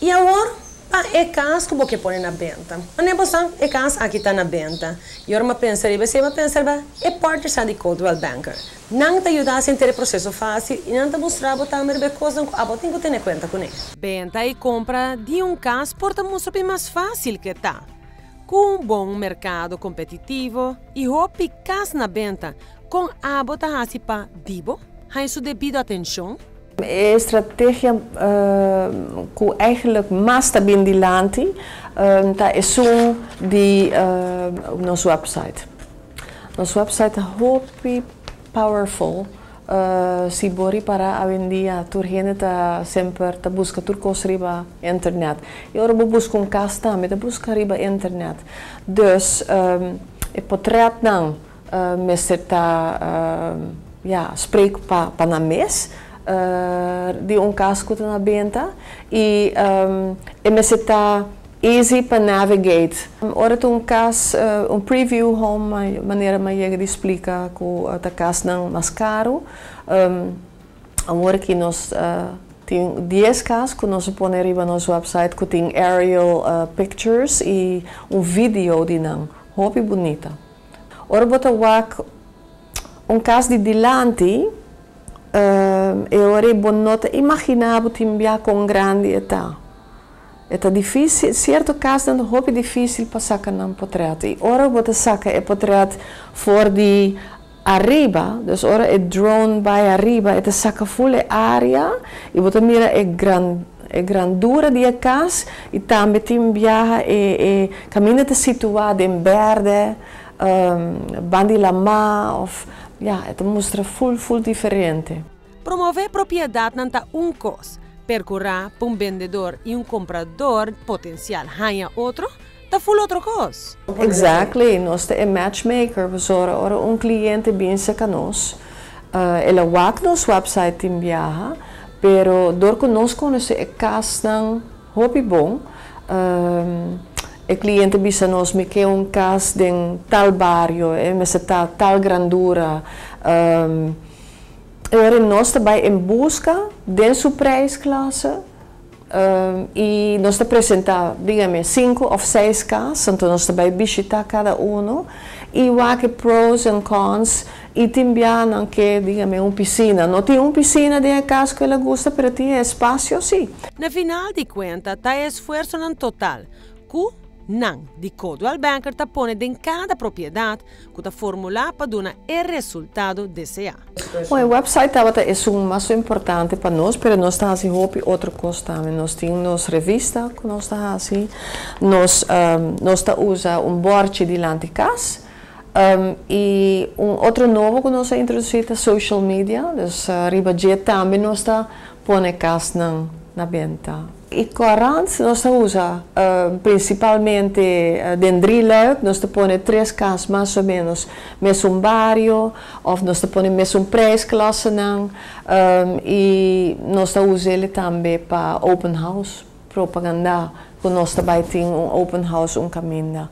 E agora, é casa que você põe na venda. Não é casa aqui está na venda. E agora, é parte de Coldwell Banker. Não te ajuda a sentir o processo fácil e não te mostrar também coisas que você tem que ter conta com ele. Venda e compra de casa porta mostrar mais fácil que está. Com bom mercado competitivo e roupa casa na venda, com a bota para dibo, há sua devida atenção. É estratégia que eigenlijk mais está bem dilante, é de nosso website. Nosso website é muito powerful. Se bori para a vendia, turgene ta sempre ta busca turcos riba internet. E ora busca casa também, ta busca riba internet. Dus é portret não, mas ta spreek pa na mes. De casa que está na venda e é está easy para navigate. Ora tem casa, preview home, maneira mais eu explica que a casa não mais caro. Agora que nós tem 10 casas que nós põe arriba no nosso website que tem aerial pictures e vídeo de não, roupa bonita. Ora bota casa de dilante. Eu era bonota imaginava timbia com grande eta. Eta difícil, certo caso não roupa difícil para sacar um portrait. E ora bota saca é portrait for de arriba, dus ora é drone by arriba, eta saca full área e bota mira é grandura de casa e também timbia caminha te situado em verde, bandi lama of het mostra full diferente. Promover propriedade não está coisa. Percorrer para vendedor e comprador potencial ganha outro, está full outra coisa. Exactly. Nós temos matchmaker. Ora cliente pensa que nós, ele wak nos website em viaja, pero door que nós conhece a casa hobby bom. O cliente bisa nos me que casa de tal barrio, tal grandura. Agora nós também em busca de sua prijsklasse e nós apresentamos, digamos, 5 ou 6 casas, então nós também visitar cada e o que pros e cons e também que, digamos, piscina. Não tem piscina de casa que ela gosta, mas tem espaço, sim. Na final de conta, está esforço no total. Não, de Coldwell Banker te põe em cada propriedade que te formular para dar o resultado desejado. O website é o mais importante para nós, mas nós estamos fazendo outra coisa também. Nós temos revista que nós estamos fazendo, nós usamos bordje de casa e outro novo que nós introduzimos é social media, então riba também nós estamos põe casa na venda. E correntes nós usamos principalmente dentro de nós põe 3 casas mais ou menos, mesmo barrio, ou nós põe mesmo prijsklasse e nós usamos ele também para open house, propaganda, que nós também temos open house caminho.